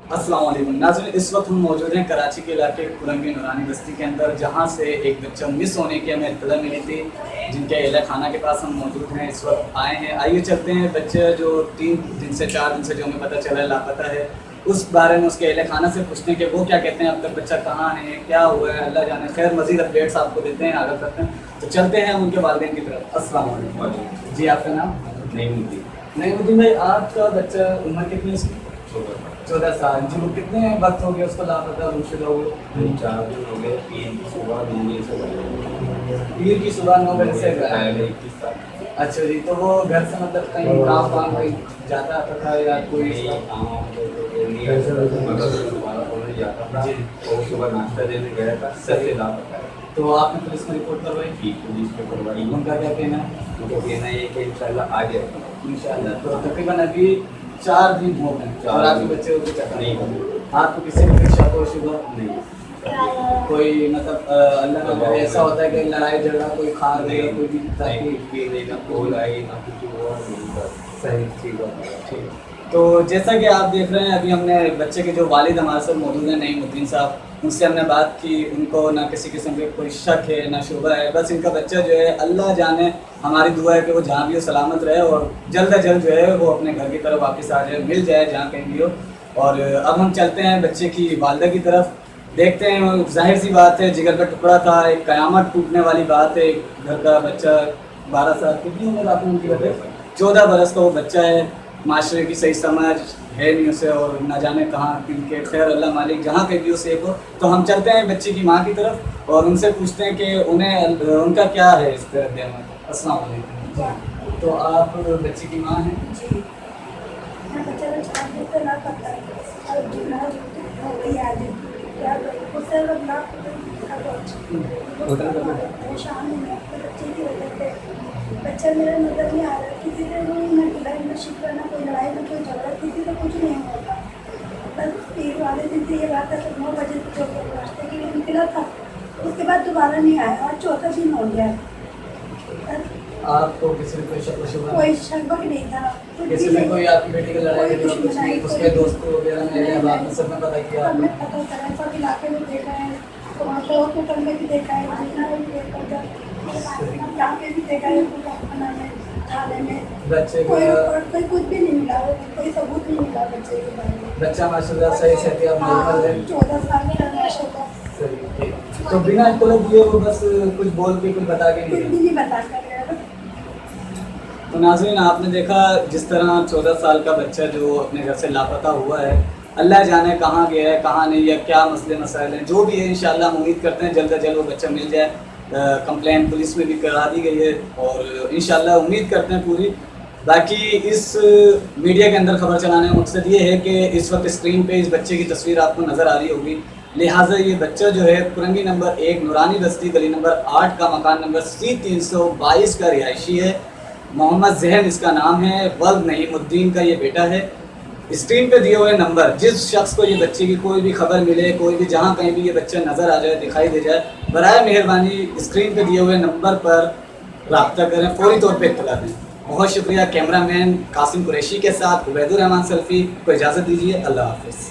अस्सलाम वालेकुम नाज़रीन, इस वक्त हम मौजूद हैं कराची के इलाके कुरंगी नूरानी बस्ती के अंदर, जहां से एक बच्चा मिस होने की हमें इत्तला मिली थी, जिनके अहले खाना के पास हम मौजूद हैं, इस वक्त आए हैं। आइए चलते हैं, बच्चे जो 3 दिन से 4 दिन से जो हमें पता चला है लापता है, उस बारे में उसके अहले खाना से पूछते हैं कि वो क्या कहते हैं, अब तक बच्चा कहाँ है, क्या हुआ है, अल्लाह जाने। खैर मज़ीद अपडेट्स आपको देते हैं, आगे करते हैं। तो चलते हैं उनके वालिदैन की तरफ। अस्सलाम वालेकुम जी, आपका नाम? नईमुद्दीन भाई, आपका बच्चा उम्र कितनी है इसकी? 14 साल जी। वो कितने वक्त हो गए उसको लापता गुमशुदा हुए? 4 दिन हो गए। ईद की सुबह 9 बजे से ईद की सुबह 9 बजे से गया। 21 तारीख। अच्छा जी, तो वो घर से मतलब कहीं काम वाम कहीं जाता आता था या कोई काम नहीं जाता था जी। और सुबह नाश्ता देने गया था, सबसे लापता है। तो आपने पुलिस में रिपोर्ट करवाई? की पुलिस में करवाई। उनका क्या कहना है? उनको कहना है कि इंशाल्लाह आ जाएगा इंशाल्लाह। तो तकरीबन अभी 4 दिन हो गए और आपके बच्चे को चक्कर नहीं। आपको किसी ने कोई शक और शुबा नहीं, कोई मतलब अल्लाह का करे ऐसा होता है कि लड़ाई झगड़ा कोई खा गया कोई भी ताकि ना कॉल आई ना कुछ हुआ नहीं, बस सही ठीक है ठीक। तो जैसा कि आप देख रहे हैं, अभी हमने बच्चे के जो वालिद हमारे साथ मौजूद हैं नईमुद्दीन साहब, उनसे हमने बात की। उनको ना किसी किस्म के कोई शक है ना शुबा है, बस इनका बच्चा जो है अल्लाह जाने, हमारी दुआ है कि वो जहाँ भी हो सलामत रहे और जल्द अज जल्द जो है वो अपने घर की तरफ वापस आ जाए, मिल जाए जहाँ कहीं भी हो। और अब हम चलते हैं बच्चे की वालदा की तरफ, देखते हैं। जाहिर सी बात है, जिगर का टुकड़ा था, एक क़यामत टूटने वाली बात है। घर का बच्चा 12 साल, कितनी उम्र आपने उनकी बताई? 14 बरस का वो बच्चा है, माशरे की सही समझ है नहीं उसे और ना जाने कहाँ के। खैर अल्लाह मालिक जहाँ कहीं भी सेफ हो। तो हम चलते हैं बच्चे की माँ की तरफ और उनसे पूछते हैं कि उन्हें उनका क्या है इस तरह से। अस्सलाम वालेकुम। तो आप बच्चे की माँ हैं? बच्चा मेरा नजर नहीं आ रहा, किसी से ना गिलाई ना शिकवा ना कोई लड़ाई ना कोई झगड़ा, किसी से कुछ नहीं होता। बस ईद वाले दिन से ये बात है, 9 बजे जो रास्ते के लिए निकला था, उसके बाद दोबारा नहीं आया। आज 4था दिन हो गया। आपको किसी ने कोई शक शुबा? कोई शक नहीं था, किसी ने कोई आपकी बेटी की लड़ाई झगड़ा उसके दोस्तों वगैरह ने या आपने सब में पता किया? हमने पता करा, सब इलाके में देखा है, तो वहाँ पे हॉस्पिटल में भी देखा है, जितना भी देखा है, यहाँ पे भी देखा है, थाना में थाने में बच्चे कोई कुछ भी नहीं मिला, कोई सबूत नहीं मिला बच्चे के बारे में। बच्चा माशाल्लाह सही सेहतियाब नॉर्मल है। 14 साल का माशाल्लाह। सही। तो बिना इत्तला दिए वो बस कुछ बोल के कुछ बता के कुछ नहीं भी नहीं बता कर गया। तो नाज़रीन, आपने देखा जिस तरह 14 साल का बच्चा जो अपने घर से लापता हुआ है, अल्लाह जाने कहाँ गया है कहाँ नहीं, या क्या मसले मसाइल हैं, जो भी है इंशाल्लाह हम उम्मीद करते हैं जल्द अज जल्द वो बच्चा मिल जाए। कंप्लेंट पुलिस में भी करा दी गई है और इंशाल्लाह उम्मीद करते हैं पूरी। बाकी इस मीडिया के अंदर खबर चलाने का मकसद ये है कि इस वक्त स्क्रीन पे इस बच्चे की तस्वीर आपको नज़र आ रही होगी, लिहाजा ये बच्चा जो है कुरंगी नंबर 1 नूरानी बस्ती गली नंबर 8 का मकान नंबर C322 का रिहायशी है। मोहम्मद जहन इसका नाम है, वल्द नईमुद्दीन का ये बेटा है। स्क्रीन पे दिए हुए नंबर, जिस शख्स को ये बच्चे की कोई भी खबर मिले, कोई भी जहाँ कहीं भी ये बच्चा नज़र आ जाए, दिखाई दे जाए, बराए मेहरबानी स्क्रीन पे दिए हुए नंबर पर रब्ता करें, फौरी तौर पे इत्तला दें। बहुत शुक्रिया। कैमरामैन कासिम कुरैशी के साथ उबैदुर रहमान सल्फी को इजाज़त दीजिए। अल्लाह हाफ़िज़।